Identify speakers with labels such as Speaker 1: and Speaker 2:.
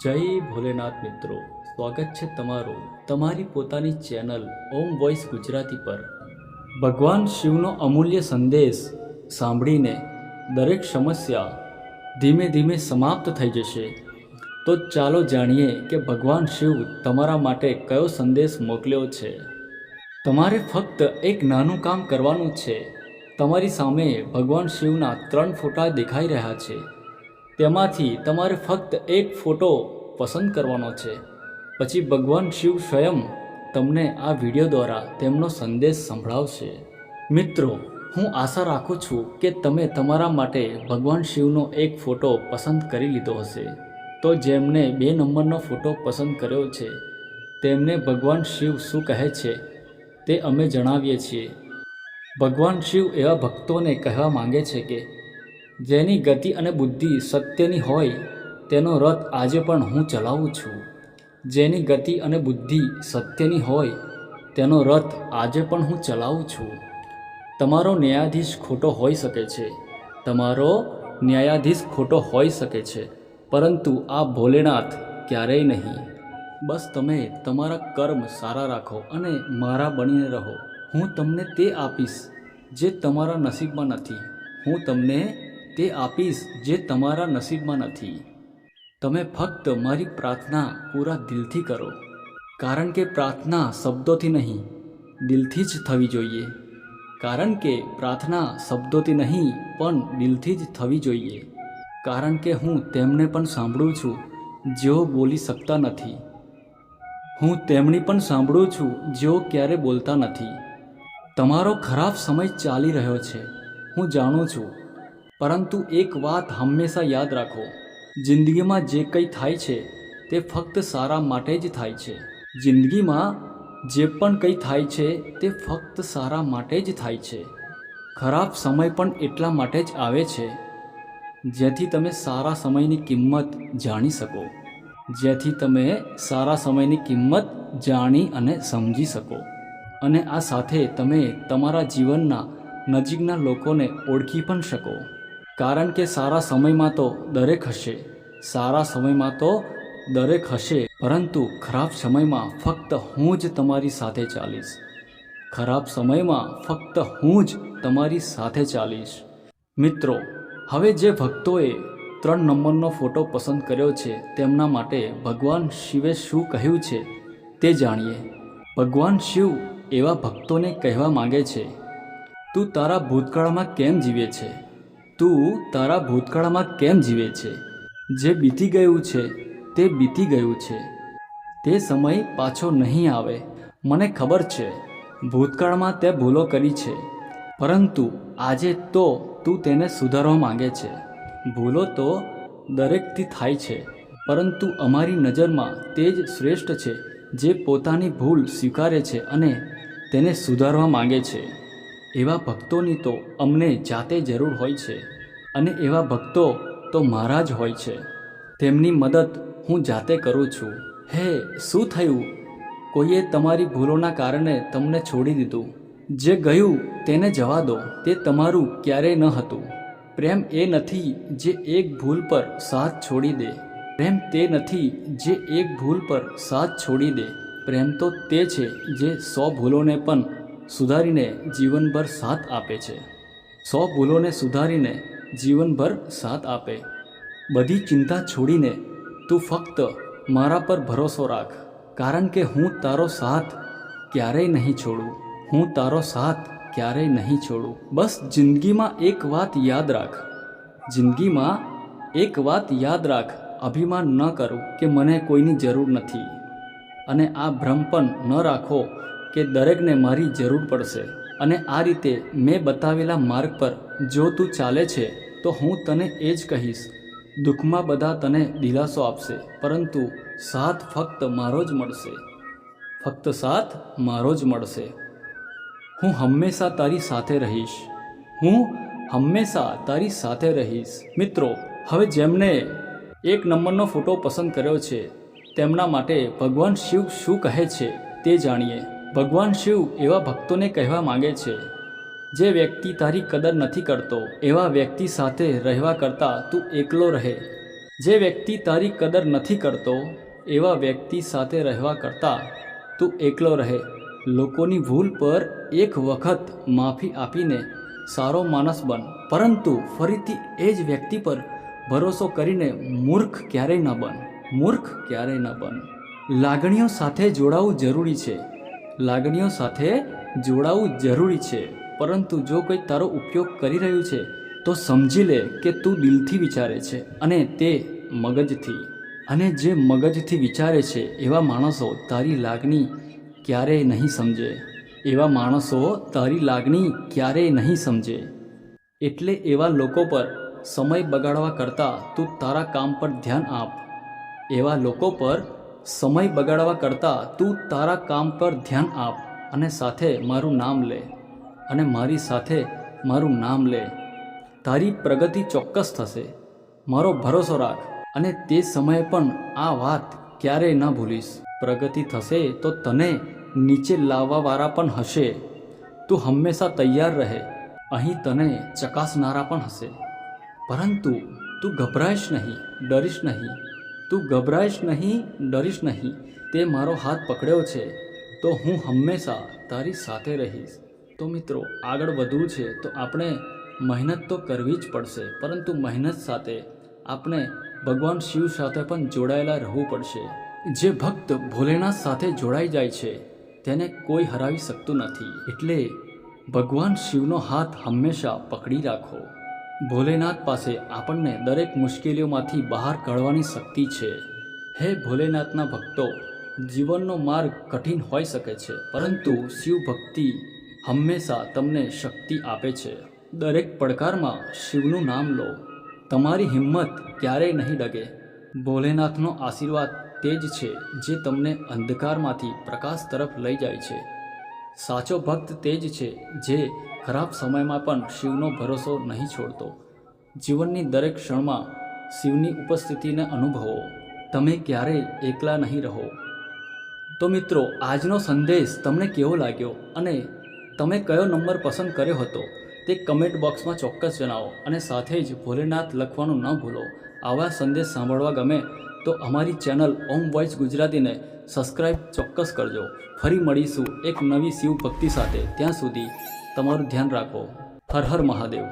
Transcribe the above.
Speaker 1: જય ભોલેનાથ મિત્રો, સ્વાગત છે તમારું તમારી પોતાની ચેનલ ઓમ વોઇસ ગુજરાતી પર। ભગવાન શિવનો અમૂલ્ય સંદેશ સાંભળીને દરેક સમસ્યા ધીમે ધીમે સમાપ્ત થઈ જશે। તો ચાલો જાણીએ કે ભગવાન શિવ તમારા માટે કયો સંદેશ મોકલ્યો છે। તમારે ફક્ત એક નાનું કામ કરવાનું છે। તમારી સામે ભગવાન શિવના 3 ફોટા દેખાઈ રહ્યા છે। તેમાંથી તમારે ફક્ત એક ફોટો પસંદ કરવાનો છે। પછી ભગવાન શિવ સ્વયં તમને આ વિડીયો દ્વારા તેમનો સંદેશ સંભળાવશે। મિત્રો, હું આશા રાખું છું કે તમે તમારા માટે ભગવાન શિવનો એક ફોટો પસંદ કરી લીધો હશે। તો જેમને 2 નંબરનો ફોટો પસંદ કર્યો છે તેમને ભગવાન શિવ શું કહે છે તે અમે જણાવીએ છીએ। ભગવાન શિવ એવા ભક્તોને કહેવા માંગે છે કે જેની ગતિ અને બુદ્ધિ સત્યની હોય તેનો રથ આજે પણ હું ચલાવું છું। જેની ગતિ અને બુદ્ધિ સત્યની હોય તેનો રથ આજે પણ હું ચલાવું છું। તમારો ન્યાયાધીશ ખોટો હોઈ શકે છે, તમારો ન્યાયાધીશ ખોટો હોઈ શકે છે, પરંતુ આ ભોલેનાથ ક્યારેય નહીં। બસ તમે તમારા કર્મ સારા રાખો અને મારા બનીને રહો। હું તમને તે આપીશ જે તમારા નસીબમાં નથી। હું તમને તે આપીશ જે તમારા નસીબમાં નથી। તમે ફક્ત મારી પ્રાર્થના પૂરા દિલથી કરો, કારણ કે પ્રાર્થના શબ્દોથી નહીં દિલથી જ થવી જોઈએ। કારણ કે પ્રાર્થના શબ્દોથી નહીં પણ દિલથી જ થવી જોઈએ। કારણ કે હું તેમને પણ સાંભળું છું જેઓ બોલી શકતા નથી। હું તેમની પણ સાંભળું છું જેઓ ક્યારે બોલતા નથી। તમારો ખરાબ સમય ચાલી રહ્યો છે, હું જાણું છું, પરંતુ એક વાત હંમેશા યાદ રાખો, જિંદગીમાં જે કંઈ થાય છે તે ફક્ત સારા માટે જ થાય છે। જિંદગીમાં જે પણ કંઈ થાય છે તે ફક્ત સારા માટે જ થાય છે। ખરાબ સમય પણ એટલા માટે જ આવે છે જેથી તમે સારા સમયની કિંમત જાણી શકો, જેથી તમે સારા સમયની કિંમત જાણી અને સમજી શકો, અને આ સાથે તમે તમારા જીવનના નજીકના લોકોને ઓળખી પણ શકો। કારણ કે સારા સમયમાં તો દરેક હશે, સારા સમયમાં તો દરેક હશે, પરંતુ ખરાબ સમયમાં ફક્ત હું જ તમારી સાથે ચાલીશ। ખરાબ સમયમાં ફક્ત હું જ તમારી સાથે ચાલીશ। મિત્રો, હવે જે ભક્તોએ 3 નંબરનો ફોટો પસંદ કર્યો છે તેમના માટે ભગવાન શિવે શું કહ્યું છે તે જાણીએ। ભગવાન શિવ એવા ભક્તોને કહેવા માંગે છે, તું તારા ભૂતકાળમાં કેમ જીવે છે? તું તારા ભૂતકાળમાં કેમ જીવે છે? જે બીતી ગયું છે તે બીતી ગયું છે। તે સમય પાછો નહીં આવે। મને ખબર છે ભૂતકાળમાં તે ભૂલો કરી છે, પરંતુ આજે તો તું તેને સુધારવા માંગે છે। ભૂલો તો દરેકથી થાય છે, પરંતુ અમારી નજરમાં તે જ શ્રેષ્ઠ છે જે પોતાની ભૂલ સ્વીકારે છે અને તેને સુધારવા માંગે છે। એવા ભક્તોની તો અમને જાતે જરૂર હોય છે, અને એવા ભક્તો તો મારા જ હોય છે। તેમની મદદ હું જાતે કરું છું। હે, શું થયું? કોઈએ તમારી ભૂલોના કારણે તમને છોડી દીધું। જે ગયું તેને જવા દો, તે તમારું ક્યારેય ન હતું। પ્રેમ એ નથી જે એક ભૂલ પર સાથ છોડી દે। પ્રેમ તે નથી જે એક ભૂલ પર સાથ છોડી દે। પ્રેમ તો તે છે જે 100 ભૂલોને પણ સુધારીને જીવનભર સાથ આપે છે। 100 ભૂલોને સુધારીને જીવનભર સાથ આપે। બધી ચિંતા છોડીને તું ફક્ત મારા પર ભરોસો રાખ, કારણ કે હું તારો સાથ ક્યારેય નહીં છોડું। હું તારો સાથ ક્યારેય નહીં છોડું। બસ જિંદગીમાં એક વાત યાદ રાખ, જિંદગીમાં એક વાત યાદ રાખ, અભિમાન ન કરું કે મને કોઈની જરૂર નથી, અને આ ભ્રમ પણ ન રાખો કે દરેકને મારી જરૂર પડશે। અને આ રીતે મેં બતાવેલા માર્ગ પર જો તું ચાલે છે તો હું તને એ જ કહીશ, દુઃખમાં બધા તને દિલાસો આપશે, પરંતુ સાથ ફક્ત મારો જ મળશે। ફક્ત સાથ મારો જ મળશે। હું હંમેશા તારી સાથે રહીશ। હું હંમેશા તારી સાથે રહીશ। મિત્રો, હવે જેમને 1 નંબરનો ફોટો પસંદ કર્યો છે તેમના માટે ભગવાન શિવ શું કહે છે તે જાણીએ। ભગવાન શિવ એવા ભક્તોને કહેવા માંગે છે, જે વ્યક્તિ તારી કદર નથી કરતો એવા વ્યક્તિ સાથે રહેવા કરતાં તું એકલો રહે। જે વ્યક્તિ તારી કદર નથી કરતો એવા વ્યક્તિ સાથે રહેવા કરતાં તું એકલો રહે. લોકોની ભૂલ પર એક વખત માફી આપીને સારો માણસ બન, પરંતુ ફરીથી એ જ વ્યક્તિ પર ભરોસો કરીને મૂર્ખ ક્યારેય ન બન. મૂર્ખ ક્યારેય ન બન. લાગણીઓ સાથે જોડાવું જરૂરી છે. લાગણીઓ સાથે જોડાવું જરૂરી છે, પરંતુ જો કોઈ તારો ઉપયોગ કરી રહ્યું છે તો સમજી લે કે તું દિલથી વિચારે છે અને તે મગજથી. અને જે મગજથી વિચારે છે એવા માણસો તારી લાગણી ક્યારેય નહીં સમજે. એવા માણસો તારી લાગણી ક્યારેય નહીં સમજે. એટલે એવા લોકો પર સમય બગાડવા કરતાં તું તારા કામ પર ધ્યાન આપ. એવા લોકો પર સમય બગાડવા કરતાં તું તારા કામ પર ધ્યાન આપ અને સાથે મારું નામ લે. અને મારી સાથે મારું નામ લે. તારી પ્રગતિ ચોક્કસ થશે. મારો ભરોસો રાખ અને તે સમયે પણ આ વાત ક્યારેય ન ભૂલીશ. પ્રગતિ થશે તો તને નીચે લાવવાવાળા પણ હશે. તું હંમેશા તૈયાર રહે. અહીં તને ચકાસનારા પણ હશે, પરંતુ તું ગભરાઈશ નહીં, ડરીશ નહીં. તું ગભરાઈશ નહીં, ડરીશ નહીં. તે મારો હાથ પકડ્યો છે તો હું હંમેશા તારી સાથે રહીશ. તો મિત્રો, આગળ વધવું છે તો આપણે મહેનત તો કરવી જ પડશે, પરંતુ મહેનત સાથે આપણે ભગવાન શિવ સાથે પણ જોડાયેલા રહેવું પડશે. જે ભક્ત ભોલેનાથ સાથે જોડાઈ જાય છે તેને કોઈ હરાવી શકતું નથી. એટલે ભગવાન શિવનો હાથ હંમેશા પકડી રાખો. ભોલેનાથ પાસે આપણને દરેક મુશ્કેલીઓમાંથી બહાર કાઢવાની શક્તિ છે. હે ભોલેનાથના ભક્તો, જીવનનો માર્ગ કઠિન હોઈ શકે છે, પરંતુ શિવ ભક્તિ હંમેશા તમને શક્તિ આપે છે. દરેક પડકારમાં શિવનું નામ લો. તમારી હિંમત ક્યારેય નહીં ડગે. ભોલેનાથનો આશીર્વાદ તે જ છે જે તમને અંધકારમાંથી પ્રકાશ તરફ લઈ જાય છે. સાચો ભક્ત તે જ છે જે ખરાબ સમયમાં પણ શિવનો ભરોસો નહીં છોડતો. જીવનની દરેક ક્ષણમાં શિવની ઉપસ્થિતિને અનુભવો. તમે ક્યારેય એકલા નહીં રહો. તો મિત્રો, આજનો સંદેશ તમને કેવો લાગ્યો અને તમે કયો નંબર પસંદ કર્યો હતો તે કમેન્ટ બોક્સમાં ચોક્કસ જણાવો. અને સાથે જ ભોલેનાથ લખવાનું ન ભૂલો. આવા સંદેશ સાંભળવા ગમે તો અમારી ચેનલ ઓમ વોઇસ ગુજરાતીને સબસ્ક્રાઈબ ચોક્કસ કરજો. ફરી મળીશું એક નવી શિવ ભક્તિ સાથે. ત્યાં સુધી તમારું ધ્યાન રાખો. હર હર મહાદેવ.